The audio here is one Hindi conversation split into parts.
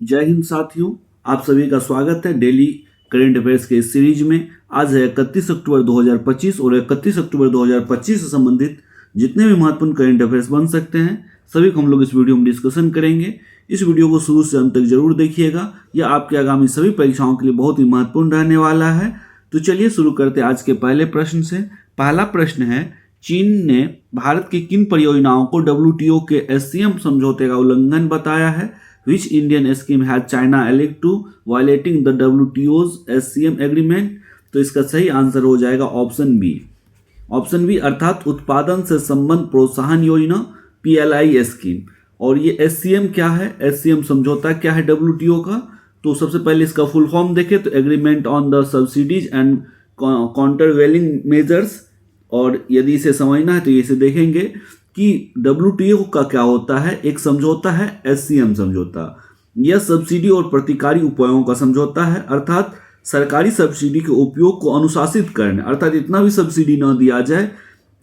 जय हिंद साथियों, आप सभी का स्वागत है डेली करंट अफेयर्स के इस सीरीज में। आज है 31 अक्टूबर 2025 और 31 अक्टूबर 2025 से संबंधित जितने भी महत्वपूर्ण करंट अफेयर्स बन सकते हैं सभी को हम लोग इस वीडियो में डिस्कशन करेंगे। इस वीडियो को शुरू से अंत तक जरूर देखिएगा, यह आपके आगामी सभी परीक्षाओं के लिए बहुत ही महत्वपूर्ण रहने वाला है। तो चलिए शुरू करते हैं आज के पहले प्रश्न से। पहला प्रश्न है, चीन ने भारत की किन परियोजनाओं को WTO के SCM समझौते का उल्लंघन बताया है? Which Indian scheme has China alleged to violating the WTO's SCM agreement? तो इसका सही आंसर हो जाएगा ऑप्शन बी। ऑप्शन बी अर्थात उत्पादन से संबंध प्रोत्साहन योजना, PLI स्कीम। और ये SCM क्या है? SCM समझौता क्या है WTO का? तो सबसे पहले इसका फुल फॉर्म देखें तो agreement on the subsidies and countervailing measures. और यदि इसे समझना है तो इसे देखेंगे कि WTO का क्या होता है। एक समझौता है SCM समझौता, यह सब्सिडी और प्रतिकारी उपायों का समझौता है, अर्थात सरकारी सब्सिडी के उपयोग को अनुशासित करने, अर्थात इतना भी सब्सिडी न दिया जाए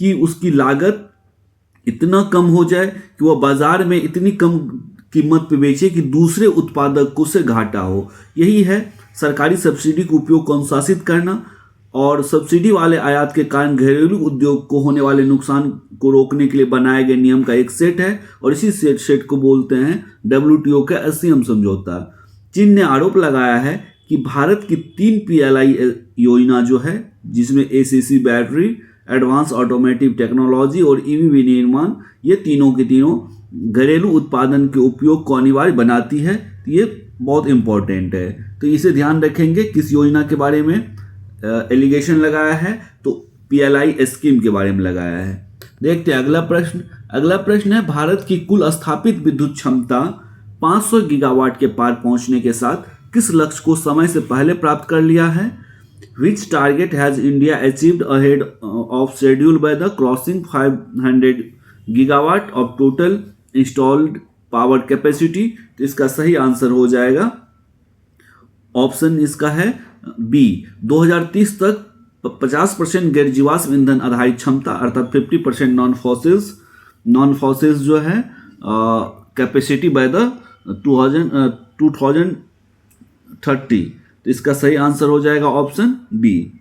कि उसकी लागत इतना कम हो जाए कि वह बाजार में इतनी कम कीमत पे बेचे कि दूसरे उत्पादक को से घाटा हो। यही है सरकारी सब्सिडी के उपयोग को अनुशासित करना। और सब्सिडी वाले आयात के कारण घरेलू उद्योग को होने वाले नुकसान को रोकने के लिए बनाए गए नियम का एक सेट है और इसी सेट को बोलते हैं WTO का SCM समझौता। चीन ने आरोप लगाया है कि भारत की 3 PLI योजना जो है, जिसमें ACC battery, advance automotive technology और EV विनिर्माण, ये तीनों के तीनों घरेलू उत्पादन के उपयोग को अनिवार्य बनाती है। ये बहुत इंपॉर्टेंट है, तो इसे ध्यान रखेंगे। किस योजना के बारे में एलिगेशन लगाया है? तो PLI स्कीम के बारे में लगाया है। देखते हैं अगला प्रश्न। अगला प्रश्न है, भारत की कुल स्थापित विद्युत क्षमता 500 गीगावाट के पार पहुंचने के साथ किस लक्ष्य को समय से पहले प्राप्त कर लिया है? Which target has India achieved ahead of schedule by the crossing 500 gigawatt of total installed power capacity? तो इसका सही आंसर हो जाएगा ऑप्शन इसका है बी। 2030 तक 50% गैर जीवाश्म ईंधन आधारित क्षमता, अर्थात 50% नॉन फॉसिल्स जो है कैपेसिटी बाय द 2030। तो इसका सही आंसर हो जाएगा ऑप्शन बी।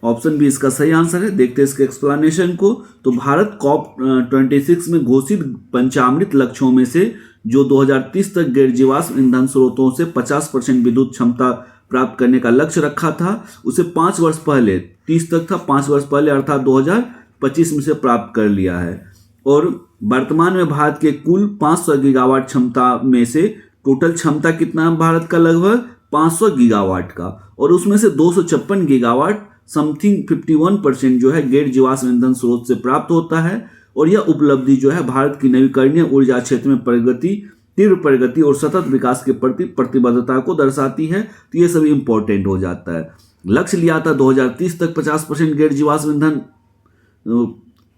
ऑप्शन बी इसका सही आंसर है। देखते हैं इसके एक्सप्लेनेशन को। तो भारत COP26 में घोषित पंचामृत लक्ष्यों में से जो 2030 तक गैर जीवाश्म ईंधन स्रोतों से 50% विद्युत क्षमता प्राप्त करने का लक्ष्य रखा था, उसे 5 वर्ष पहले, 30 तक था, 5 वर्ष पहले अर्थात 2025 में से प्राप्त कर लिया है। और वर्तमान में भारत के कुल 500 गीगावाट क्षमता में से टोटल क्षमता कितना है भारत का? लगभग 500 गीगावाट का। और उसमें से 256 गीगावाट समथिंग 51% जो है गैर जीवाश्म ईंधन स्रोत से प्राप्त होता है। और यह उपलब्धि जो है भारत की नवीकरणीय ऊर्जा क्षेत्र में तीव्र प्रगति और सतत विकास के प्रति प्रतिबद्धता को दर्शाती है। तो ये सभी इंपॉर्टेंट हो जाता है। लक्ष्य लिया था 2030 तक 50% गैर जीवाश्म ईंधन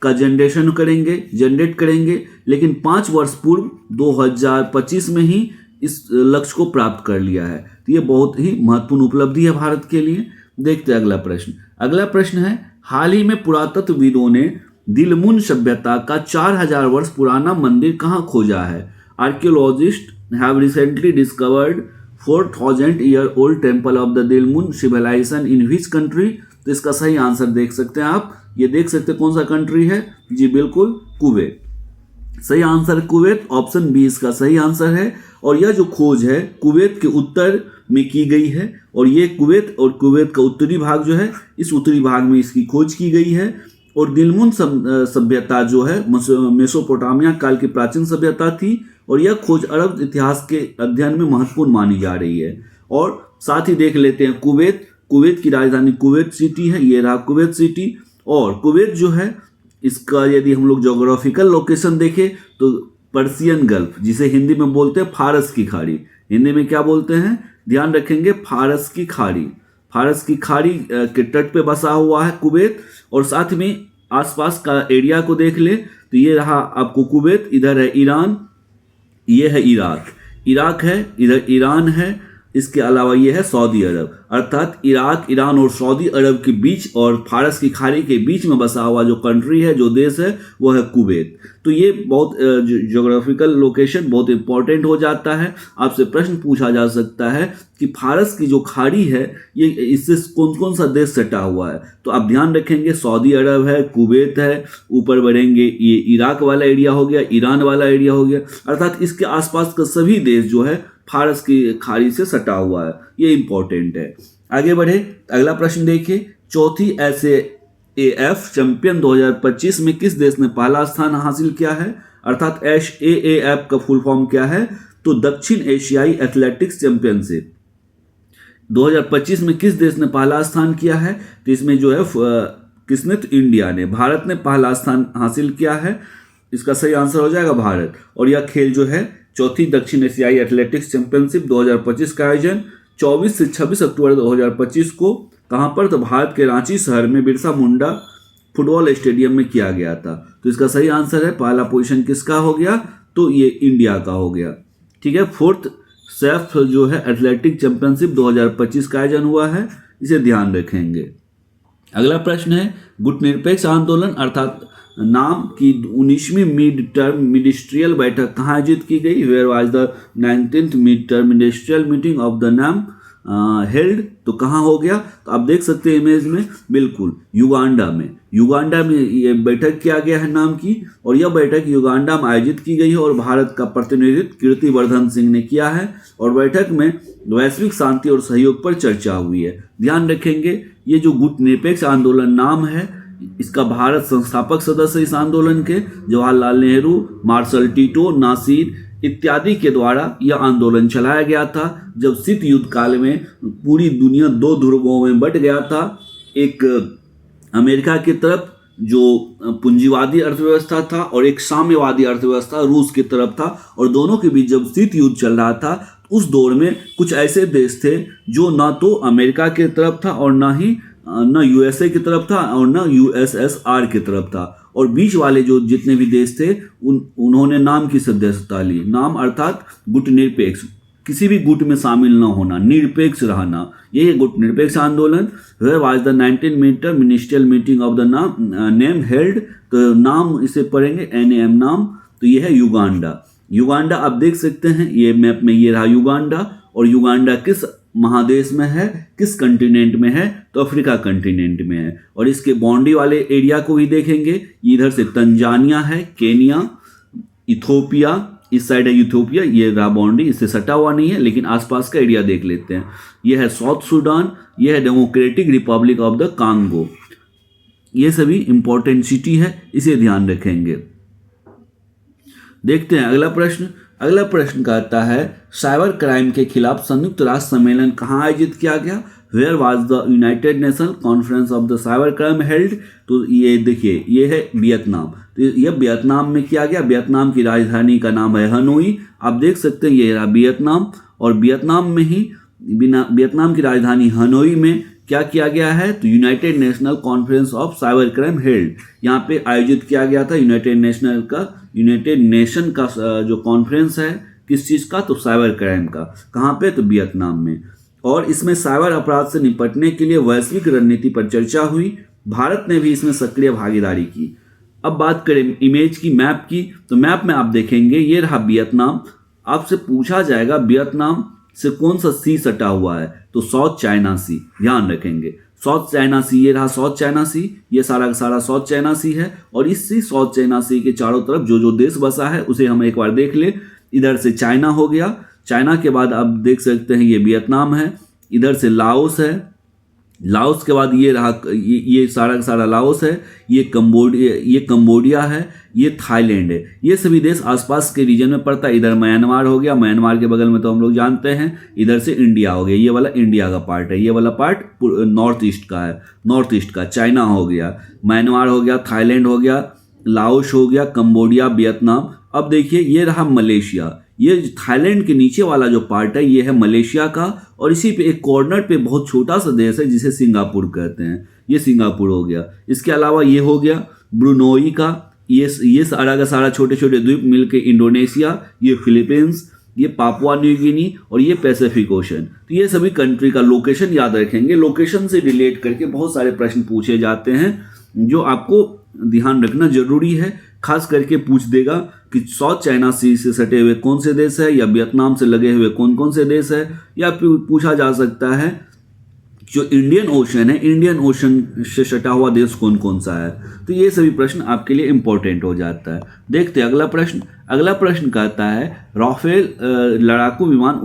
का जनरेट करेंगे, लेकिन 5 वर्ष पूर्व 2025 में ही इस लक्ष्य को प्राप्त कर लिया है। तो ये बहुत ही महत्वपूर्ण उपलब्धि है भारत के लिए। देखते हैं अगला प्रश्न। अगला प्रश्न है, हाल ही में पुरातत्वविदों ने दिलमुन सभ्यता का 4000 वर्ष पुराना मंदिर कहाँ खोजा है? Archaeologists have recently discovered 4000-year-old temple of the Dilmun civilization in which country? तो इसका सही आंसर देख सकते हैं आप। ये देख सकते हैं कौन सा कंट्री है? जी बिल्कुल, कुवैत। सही आंसर कुवैत। ऑप्शन बी इसका सही आंसर है। और यह जो खोज है कुवैत के उत्तर में की गई है। और ये कुवैत का उत्तरी भाग जो है, इस उत्तरी भाग में इसकी खोज की गई है। और दिलमुन सभ्यता जो है मेसोपोटामिया काल की प्राचीन सभ्यता थी। और यह खोज अरब इतिहास के अध्ययन में महत्वपूर्ण मानी जा रही है। और साथ ही देख लेते हैं कुवैत की राजधानी कुवैत सिटी है। ये रहा कुवैत सिटी। और कुवैत जो है, इसका यदि हम लोग ज्योग्राफिकल लोकेशन देखें तो पर्सियन गल्फ, जिसे हिंदी में बोलते हैं फारस की खाड़ी। हिंदी में क्या बोलते हैं? ध्यान रखेंगे, फारस की खाड़ी। फारस की खाड़ी के तट पे बसा हुआ है कुवैत। और साथ में आसपास का एरिया को देख ले तो ये रहा आपको कुवैत, इधर है ईरान, ये है इराक है, इधर ईरान है, इसके अलावा ये है सऊदी अरब, अर्थात इराक, ईरान और सऊदी अरब के बीच और फारस की खाड़ी के बीच में बसा हुआ जो कंट्री है, जो देश है, वो है कुवैत। तो ये बहुत ज्योग्राफिकल लोकेशन बहुत इंपॉर्टेंट हो जाता है। आपसे प्रश्न पूछा जा सकता है कि फारस की जो खाड़ी है ये इससे कौन कौन सा देश सटा हुआ है, तो आप ध्यान रखेंगे सऊदी अरब है, कुवैत है, ऊपर बढ़ेंगे ये इराक वाला एरिया हो गया, ईरान वाला एरिया हो गया, अर्थात इसके आसपास का सभी देश जो है फारस की खाड़ी से सटा हुआ है। ये इंपॉर्टेंट है। आगे बढ़े, अगला प्रश्न देखिए, चौथी SAAF चैंपियन 2025 में किस देश ने पहला स्थान हासिल किया है, अर्थात SAAF का फुल फॉर्म क्या है, तो दक्षिण एशियाई एथलेटिक्स चैंपियनशिप 2025 में किस देश ने पहला स्थान किया है, तो इसमें जो है किसने, तो इंडिया ने, भारत ने पहला स्थान हासिल किया है। इसका सही आंसर हो जाएगा भारत। और यह खेल जो है चौथी दक्षिण एशियाई एथलेटिक्स चैंपियनशिप 2025 का आयोजन 24 से 26 अक्टूबर 2025 को कहां पर, तो भारत के रांची शहर में बिरसा मुंडा फुटबॉल स्टेडियम में किया गया था। तो इसका सही आंसर है, पहला पोजीशन किसका हो गया, तो ये इंडिया का हो गया। ठीक है, फोर्थ सैफ जो है एथलेटिक चैंपियनशिप 2025 का आयोजन हुआ है, इसे ध्यान रखेंगे। अगला प्रश्न है, गुटनिरपेक्ष आंदोलन अर्थात नाम की 19वीं मिड टर्म मिनिस्ट्रियल बैठक कहाँ आयोजित की गई, where was the 19th mid term ministerial meeting of the NAM held, तो कहाँ हो गया, तो आप देख सकते हैं इमेज में, बिल्कुल युगांडा में। युगांडा में ये बैठक किया गया है नाम की, और यह बैठक युगांडा में आयोजित की गई है और भारत का प्रतिनिधित्व कीर्तिवर्धन सिंह ने किया है। और बैठक में वैश्विक शांति और सहयोग पर चर्चा हुई है। ध्यान रखेंगे, ये जो गुटनिरपेक्ष आंदोलन नाम है, इसका भारत संस्थापक सदस्य इस आंदोलन के जवाहरलाल नेहरू, मार्शल टीटो, नासिर इत्यादि के द्वारा यह आंदोलन चलाया गया था। जब शीत युद्ध काल में पूरी दुनिया दो ध्रुवों में बट गया था, एक अमेरिका की तरफ जो पूंजीवादी अर्थव्यवस्था था और एक साम्यवादी अर्थव्यवस्था रूस की तरफ था, और दोनों के बीच जब शीत युद्ध चल रहा था, उस दौर में कुछ ऐसे देश थे जो ना तो अमेरिका की तरफ था और ना ही न यूएसए की तरफ था और न यूएसएसआर की तरफ था, और बीच वाले जो जितने भी देश थे उन्होंने नाम की सदस्यता ली। नाम अर्थात गुटनिरपेक्ष, किसी भी गुट में शामिल न होना, निरपेक्ष रहना, यही गुटनिरपेक्ष आंदोलन। Where was the 19 metre ministerial meeting of the name held, तो नाम इसे पढ़ेंगे NAM नाम, तो ये है युगांडा। युगांडा आप देख सकते हैं ये मैप में, ये रहा युगांडा, और युगांडा किस महादेश में है, किस कंटिनेंट में है, तो अफ्रीका कंटिनेंट में है। और इसके बाउंड्री वाले एरिया को भी देखेंगे, इधर से तंजानिया है, केनिया, इथोपिया, इस साइड है इथोपिया, ये रहा बाउंड्री, इससे सटा हुआ नहीं है लेकिन आसपास का एरिया देख लेते हैं। यह है साउथ सूडान, यह है democratic Republic of the Congo. ये सभी इंपॉर्टेंट सिटी है, इसे ध्यान रखेंगे। देखते हैं अगला प्रश्न। अगला प्रश्न कहता है, साइबर क्राइम के खिलाफ संयुक्त राष्ट्र सम्मेलन कहाँ आयोजित किया गया, where was the united nation conference of the cyber crime held, तो ये देखिए ये है वियतनाम, तो यह वियतनाम में किया गया। वियतनाम की राजधानी का नाम है हनोई, आप देख सकते हैं ये रहा वियतनाम, और वियतनाम में ही वियतनाम की राजधानी हनोई में क्या किया गया है, तो United national conference of cyber crime held, यहाँ पे आयोजित किया गया था यूनाइटेड नेशन का जो कॉन्फ्रेंस है, किस चीज़ का, तो साइबर क्राइम का। कहाँ पे, तो वियतनाम में। और इसमें साइबर अपराध से निपटने के लिए वैश्विक रणनीति पर चर्चा हुई। भारत ने भी इसमें सक्रिय भागीदारी की। अब बात करें इमेज की, मैप की, तो मैप में आप देखेंगे ये रहा वियतनाम। आपसे पूछा जाएगा वियतनाम से कौन सा सी सटा हुआ है, तो साउथ चाइना सी, ध्यान रखेंगे। साउथ चाइना सी, ये रहा साउथ चाइना सी, ये सारा का सारा साउथ चाइना सी है। और इसी साउथ चाइना सी के चारों तरफ जो जो देश बसा है उसे हम एक बार देख ले। इधर से चाइना हो गया, चाइना के बाद आप देख सकते हैं ये वियतनाम है, इधर से लाओस है, लाओस के बाद ये रहा ये सारा का सारा लाओस है, ये कंबोडिया है, ये थाईलैंड है। ये सभी देश आसपास के रीजन में पड़ता है। इधर म्यांमार हो गया, म्यांमार के बगल में तो हम लोग जानते हैं। इधर से इंडिया हो गया, ये वाला इंडिया का पार्ट है, ये वाला पार्ट नॉर्थ ईस्ट का है, नॉर्थ ईस्ट का। चाइना हो गया, म्यांमार हो गया, थाईलैंड हो गया, लाओस हो गया, कंबोडिया, वियतनाम। अब देखिए ये रहा मलेशिया, ये थाईलैंड के नीचे वाला जो पार्ट है ये है मलेशिया का, और इसी पे एक कॉर्नर पे बहुत छोटा सा देश है जिसे सिंगापुर कहते हैं, ये सिंगापुर हो गया। इसके अलावा ये हो गया ब्रुनोई का, ये सारा का सारा छोटे छोटे द्वीप मिलके इंडोनेशिया, ये फिलीपींस, ये पापुआ न्यू गिनी और ये पैसिफिक ओशन। तो ये सभी कंट्री का लोकेशन याद रखेंगे। लोकेशन से रिलेट करके बहुत सारे प्रश्न पूछे जाते हैं जो आपको ध्यान रखना जरूरी है। खास करके पूछ देगा कि साउथ चाइना सी से सटे हुए कौन से देश है, या वियतनाम से लगे हुए कौन कौन से देश है, या पूछा जा सकता है जो इंडियन ओशन है, इंडियन ओशन से सटा हुआ देश कौन कौन सा है। तो ये सभी प्रश्न आपके लिए इंपॉर्टेंट हो जाता है। देखते हैं अगला प्रश्न। अगला प्रश्न कहता है राफेल लड़ाकू विमान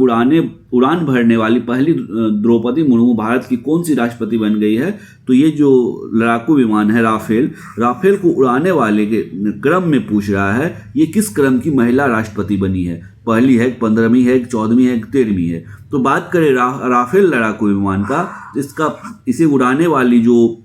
उड़ान भरने वाली पहली द्रौपदी मुर्मू भारत की कौन सी राष्ट्रपति बन गई है। तो ये जो लड़ाकू विमान है राफेल को उड़ाने वाले के क्रम में पूछ रहा है, ये किस क्रम की महिला राष्ट्रपति बनी है, पहली है, 15वीं है, 14वीं है, 13वीं है। तो बात करें राफेल लड़ाकू विमान का, इसे उड़ाने वाली जो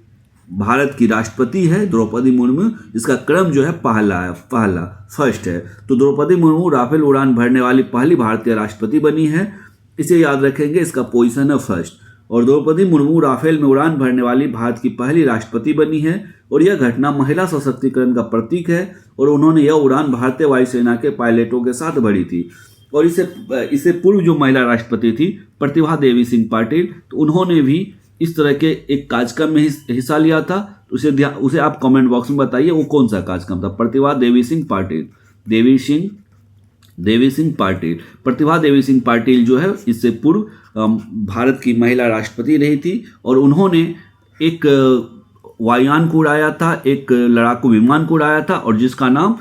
भारत की राष्ट्रपति है द्रौपदी मुर्मू, इसका क्रम जो है पहला फर्स्ट है। तो द्रौपदी मुर्मू राफेल उड़ान भरने वाली पहली भारतीय राष्ट्रपति बनी है, इसे याद रखेंगे, इसका पोजीशन है फर्स्ट। और द्रौपदी मुर्मू राफेल में उड़ान भरने वाली भारत की पहली राष्ट्रपति बनी है और यह घटना महिला सशक्तिकरण का प्रतीक है और उन्होंने यह उड़ान भारतीय वायुसेना के पायलटों के साथ भरी थी। और इससे पूर्व जो महिला राष्ट्रपति थी प्रतिभा देवी सिंह पाटिल, तो उन्होंने भी इस तरह के एक कार्यक्रम में हिस्सा लिया था। तो उसे आप कमेंट बॉक्स में बताइए वो कौन सा कार्यक्रम था। प्रतिभा देवी सिंह पाटिल, प्रतिभा देवी सिंह पाटिल जो है इससे पूर्व भारत की महिला राष्ट्रपति रही थी और उन्होंने एक वायुयान को उड़ाया था, एक लड़ाकू विमान को उड़ाया था और जिसका नाम,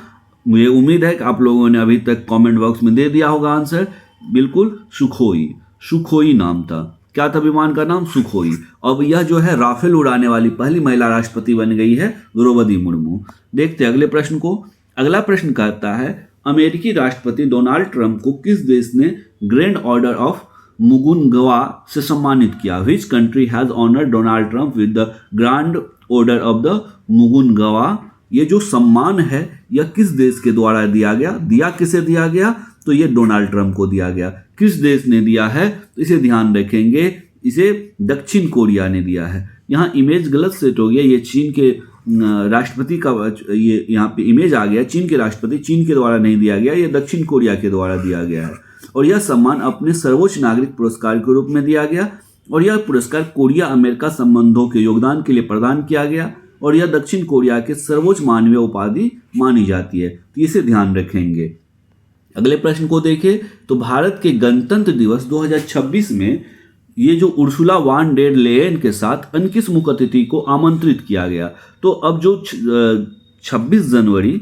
मुझे उम्मीद है कि आप लोगों ने अभी तक कमेंट बॉक्स में दे दिया होगा आंसर, बिल्कुल सुखोई नाम था। क्या था विमान का नाम? सुखोई। अब यह जो है राफेल उड़ाने वाली पहली महिला राष्ट्रपति बन गई है द्रौपदी मुर्मू। देखते हैं अगले प्रश्न को। अगला प्रश्न कहता है अमेरिकी राष्ट्रपति डोनाल्ड ट्रंप को किस देश ने ग्रैंड ऑर्डर ऑफ मुगुनगवा से सम्मानित किया? Which country has honoured Donald Trump with the grand order of the Mugunghwa? ये जो सम्मान है यह किस देश के द्वारा दिया किसे दिया गया? तो ये डोनाल्ड ट्रंप को दिया गया। किस देश ने दिया है? तो इसे ध्यान रखेंगे, इसे दक्षिण कोरिया ने दिया है। यहाँ इमेज गलत सेट हो गया, ये चीन के राष्ट्रपति का ये यहाँ पे इमेज आ गया, चीन के राष्ट्रपति, चीन के द्वारा नहीं दिया गया, ये दक्षिण कोरिया के द्वारा दिया गया है। और यह सम्मान अपने सर्वोच्च नागरिक पुरस्कार के रूप में दिया गया और यह पुरस्कार कोरिया अमेरिका संबंधों के योगदान के लिए प्रदान किया गया और यह दक्षिण कोरिया के सर्वोच्च मानवीय उपाधि मानी जाती है। तो इसे ध्यान रखेंगे। अगले प्रश्न को देखें तो भारत के गणतंत्र दिवस 2026 में ये जो उर्सुला वान डेर लेयन के साथ अन्य किस मुख्य अतिथि को आमंत्रित किया गया? तो अब जो 26 जनवरी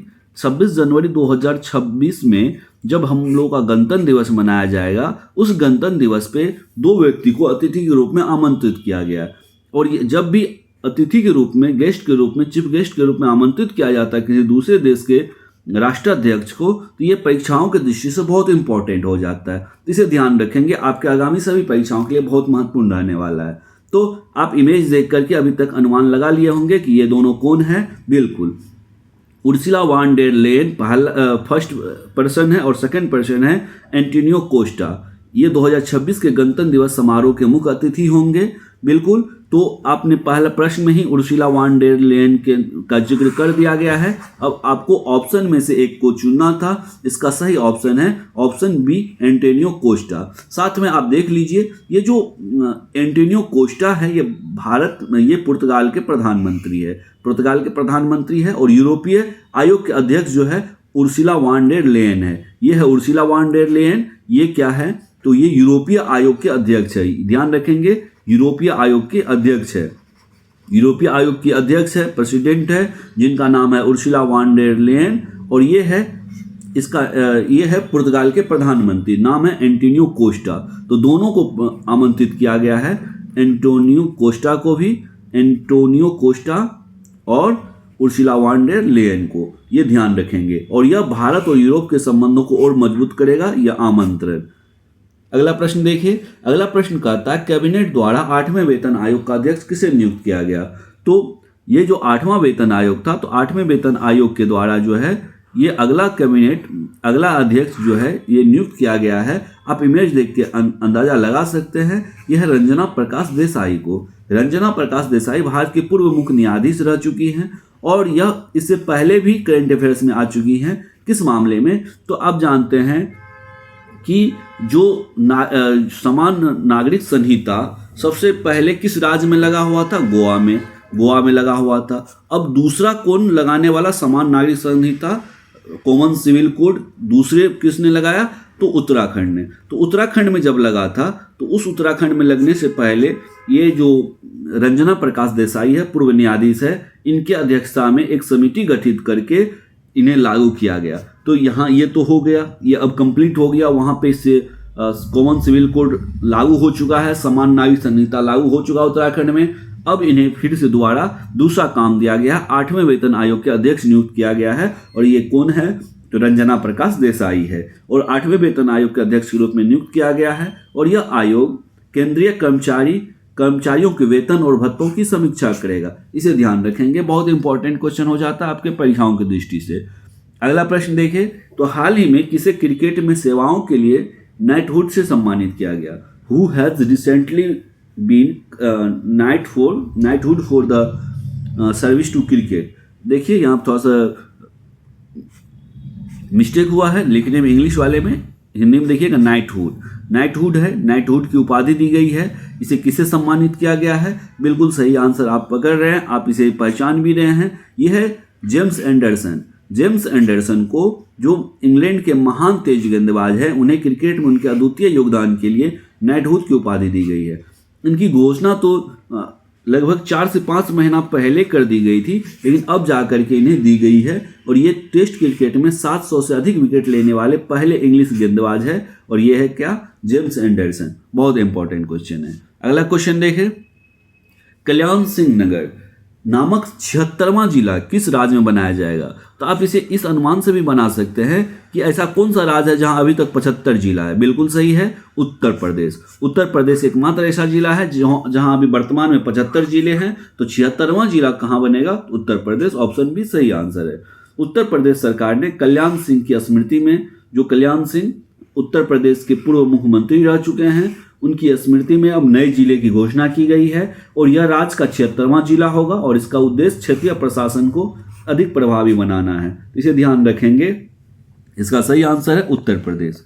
2026 में जब हम लोग का गणतंत्र दिवस मनाया जाएगा, उस गणतंत्र दिवस पे 2 व्यक्ति को अतिथि के रूप में आमंत्रित किया गया। और जब भी अतिथि के रूप में, गेस्ट के रूप में, चीफ गेस्ट के रूप में आमंत्रित किया जाता है किसी दूसरे देश के राष्ट्राध्यक्ष को, तो ये परीक्षाओं की दृष्टि से बहुत इंपॉर्टेंट हो जाता है। इसे ध्यान रखेंगे, आपके आगामी सभी परीक्षाओं के लिए बहुत महत्वपूर्ण रहने वाला है। तो आप इमेज देख करके अभी तक अनुमान लगा लिए होंगे कि ये दोनों कौन है। बिल्कुल, Ursula van der Leyen first person है और सेकंड पर्सन है एंटोनियो कोस्टा। ये 2026 के गणतंत्र दिवस समारोह के मुख्य अतिथि होंगे। बिल्कुल, तो आपने पहला प्रश्न में ही उर्सुला वान डेर लेयन का जिक्र कर दिया गया है। अब आपको ऑप्शन में से एक को चुनना था। इसका सही ऑप्शन है ऑप्शन बी, एंटोनियो कोस्टा। साथ में आप देख लीजिए, ये जो एंटोनियो कोस्टा है ये पुर्तगाल के प्रधानमंत्री है और यूरोपीय आयोग के अध्यक्ष जो है उर्सुला वान डेर लेयन है। ये है उर्सुला वान डेर लेयन। ये क्या है? तो ये यूरोपीय आयोग के अध्यक्ष है। ध्यान रखेंगे, यूरोपीय आयोग के अध्यक्ष है। यूरोपीय आयोग की अध्यक्ष है, प्रेसिडेंट है, जिनका नाम है उर्सुला वान डेर लेयन। और ये है पुर्तगाल के प्रधानमंत्री, नाम है एंटोनियो कोस्टा। तो दोनों को आमंत्रित किया गया है, एंटोनियो कोस्टा और उर्सुला वान डेर लेयन को। ये ध्यान रखेंगे और यह भारत और यूरोप के संबंधों को और मजबूत करेगा यह आमंत्रण। अगला प्रश्न देखिए। अगला प्रश्न कहता है कैबिनेट द्वारा 8वें वेतन आयोग का अध्यक्ष किसे नियुक्त किया गया? तो ये जो 8वां वेतन आयोग था, तो 8वें वेतन आयोग के द्वारा जो है ये अगला अध्यक्ष जो है ये नियुक्त किया गया है। आप इमेज देख के अंदाजा लगा सकते हैं, यह है रंजना प्रकाश देसाई को। रंजना प्रकाश देसाई भारत की पूर्व मुख्य न्यायाधीश रह चुकी हैं और यह इससे पहले भी करंट अफेयर्स में आ चुकी हैं। किस मामले में? तो आप जानते हैं कि जो समान नागरिक संहिता सबसे पहले किस राज्य में लगा हुआ था? गोवा में लगा हुआ था। अब दूसरा कौन लगाने वाला समान नागरिक संहिता, कॉमन सिविल कोड, दूसरे किसने लगाया? तो उत्तराखंड ने। तो उत्तराखंड में जब लगा था तो उस उत्तराखंड में लगने से पहले ये जो रंजना प्रकाश देसाई है, पूर्व न्यायाधीश है, इनके अध्यक्षता में एक समिति गठित करके इन्हें लागू किया गया। तो यहाँ ये तो हो गया, ये अब कंप्लीट हो गया। वहाँ पे से कॉमन सिविल कोड लागू हो चुका है, समान नागरिक संहिता लागू हो चुका है उत्तराखंड में। अब इन्हें फिर से दोबारा दूसरा काम दिया गया, 8वें वेतन आयोग के अध्यक्ष नियुक्त किया गया है। और ये कौन है? तो रंजना प्रकाश देसाई है और 8वें वेतन आयोग के अध्यक्ष के रूप में नियुक्त किया गया है। और यह आयोग केंद्रीय कर्मचारियों के वेतन और भत्तों की समीक्षा करेगा। इसे ध्यान रखेंगे, बहुत इंपॉर्टेंट क्वेश्चन हो जाता है आपके परीक्षाओं की दृष्टि से। अगला प्रश्न देखें तो हाल ही में किसे क्रिकेट में सेवाओं के लिए नाइटहुड से सम्मानित किया गया? Who has recently been knighthood for the service to cricket. देखिए यहाँ थोड़ा सा मिस्टेक हुआ है लिखने में, इंग्लिश वाले में, हिंदी में देखिएगा नाइटहुड है, नाइटहुड की उपाधि दी गई है। इसे किसे सम्मानित किया गया है? बिल्कुल सही आंसर आप पकड़ रहे हैं, आप इसे पहचान भी रहे हैं। यह है जेम्स एंडरसन को, जो इंग्लैंड के महान तेज गेंदबाज हैं, उन्हें क्रिकेट में उनके अद्वितीय योगदान के लिए नाइटहुड की उपाधि दी गई है। इनकी घोषणा तो लगभग 4 से 5 महीना पहले कर दी गई थी, लेकिन अब जाकर के इन्हें दी गई है। और ये टेस्ट क्रिकेट में 700 से अधिक विकेट लेने वाले पहले इंग्लिश गेंदबाज है। और ये है क्या? James Anderson. बहुत इंपॉर्टेंट क्वेश्चन है। अगला क्वेश्चन देखें, कल्याण सिंह नगर नामक 76वां जिला किस राज्य में बनाया जाएगा? तो आप इसे इस अनुमान से भी बना सकते हैं कि ऐसा कौन सा राज्य है जहां अभी तक 75 जिला है। बिल्कुल सही है, उत्तर प्रदेश। उत्तर प्रदेश एकमात्र ऐसा जिला है जहां अभी वर्तमान में 75 जिले हैं। तो 76वां जिला कहां बनेगा? उत्तर प्रदेश। ऑप्शन बी सही आंसर है। उत्तर प्रदेश सरकार ने कल्याण सिंह की स्मृति में, जो कल्याण सिंह उत्तर प्रदेश के पूर्व मुख्यमंत्री रह चुके हैं, उनकी स्मृति में अब नए जिले की घोषणा की गई है। और यह राज्य का 76वां जिला होगा और इसका उद्देश्य क्षेत्रीय प्रशासन को अधिक प्रभावी बनाना है। इसे ध्यान रखेंगे। इसका सही आंसर है उत्तर प्रदेश।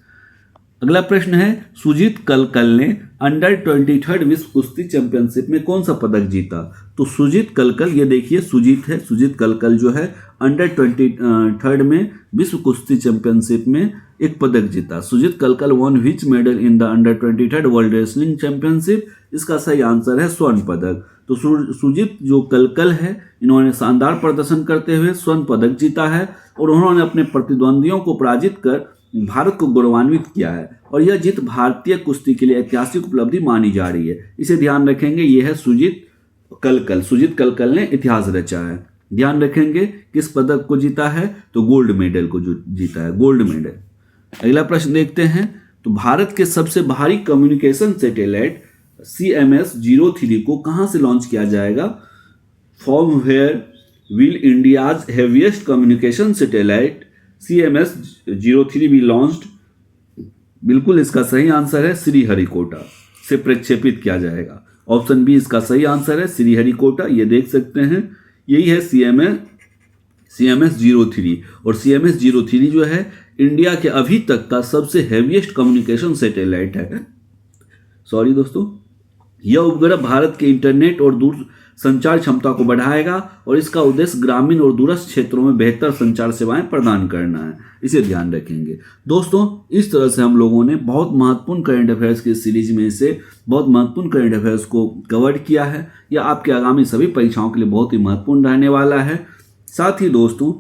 अगला प्रश्न है, सुजीत कलकल ने अंडर 23 विश्व कुश्ती चैंपियनशिप में कौन सा पदक जीता? तो सुजीत कलकल, ये देखिए सुजीत कलकल जो है अंडर 23 में विश्व कुश्ती चैंपियनशिप में एक पदक जीता। सुजीत कलकल one which medal in the under 23 world wrestling championship? इसका सही आंसर है स्वर्ण पदक। तो सुजीत जो कलकल है, इन्होंने शानदार प्रदर्शन करते हुए स्वर्ण पदक जीता है और उन्होंने अपने प्रतिद्वंदियों को पराजित कर भारत को गौरवान्वित किया है। और यह जीत भारतीय कुश्ती के लिए ऐतिहासिक उपलब्धि मानी जा रही है। इसे ध्यान रखेंगे, यह है सुजीत कलकल ने इतिहास रचा है। ध्यान रखेंगे किस पदक को जीता है? तो गोल्ड मेडल को जो जीता है, गोल्ड मेडल। अगला प्रश्न देखते हैं, तो भारत के सबसे भारी कम्युनिकेशन सैटेलाइट CMS-03 को कहां से लॉन्च किया जाएगा? From where will India's heaviest communication satellite CMS-03 be launched? बिल्कुल इसका सही आंसर है श्रीहरिकोटा से प्रक्षेपित किया जाएगा। ऑप्शन बी इसका सही आंसर है श्रीहरिकोटा। ये देख सकते हैं, यही है CMS-03। और CMS-03 जो है इंडिया के अभी तक का सबसे हैवीएस्ट कम्युनिकेशन सैटेलाइट है। सॉरी दोस्तों, यह उपग्रह भारत के इंटरनेट और दूर संचार क्षमता को बढ़ाएगा और इसका उद्देश्य ग्रामीण और दूरस्थ क्षेत्रों में बेहतर संचार सेवाएं प्रदान करना है। इसे ध्यान रखेंगे। दोस्तों, इस तरह से हम लोगों ने बहुत महत्वपूर्ण करंट अफेयर्स की सीरीज में से बहुत महत्वपूर्ण करंट अफेयर्स को कवर किया है। यह आपके आगामी सभी परीक्षाओं के लिए बहुत ही महत्वपूर्ण रहने वाला है। साथ ही दोस्तों,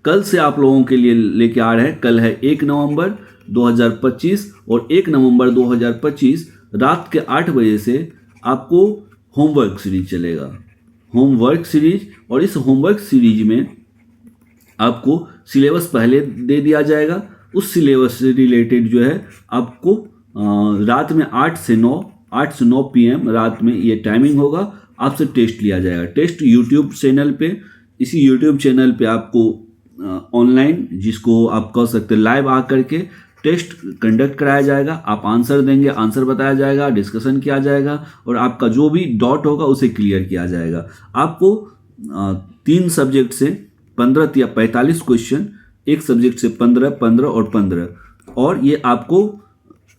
कल से आप लोगों के लिए लेके आ रहे हैं, कल है 1 नवंबर 2025 और 1 नवंबर 2025 रात के 8 बजे से आपको होमवर्क सीरीज चलेगा, होमवर्क सीरीज। और इस होमवर्क सीरीज में आपको सिलेबस पहले दे दिया जाएगा। उस सिलेबस से रिलेटेड जो है आपको रात में 8 से 9 PM रात में ये टाइमिंग होगा, आपसे टेस्ट लिया जाएगा। टेस्ट यूट्यूब चैनल पे, इसी यूट्यूब चैनल पे आपको ऑनलाइन, जिसको आप कह सकते हैं लाइव आकर के टेस्ट कंडक्ट कराया जाएगा। आप आंसर देंगे, आंसर बताया जाएगा, डिस्कशन किया जाएगा और आपका जो भी डाउट होगा उसे क्लियर किया जाएगा। आपको 3 सब्जेक्ट से 15 या 45 क्वेश्चन, एक सब्जेक्ट से 15 और 15 और ये आपको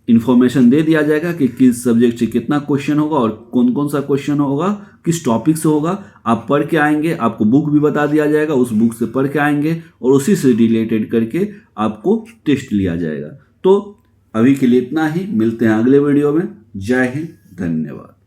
इन्फॉर्मेशन दे दिया जाएगा कि किस सब्जेक्ट से कितना क्वेश्चन होगा और कौन कौन सा क्वेश्चन होगा, किस टॉपिक से होगा। आप पढ़ के आएंगे, आपको बुक भी बता दिया जाएगा, उस बुक से पढ़ के आएंगे और उसी से रिलेटेड करके आपको टेस्ट लिया जाएगा। तो अभी के लिए इतना ही, मिलते हैं अगले वीडियो में। जय हिंद, धन्यवाद।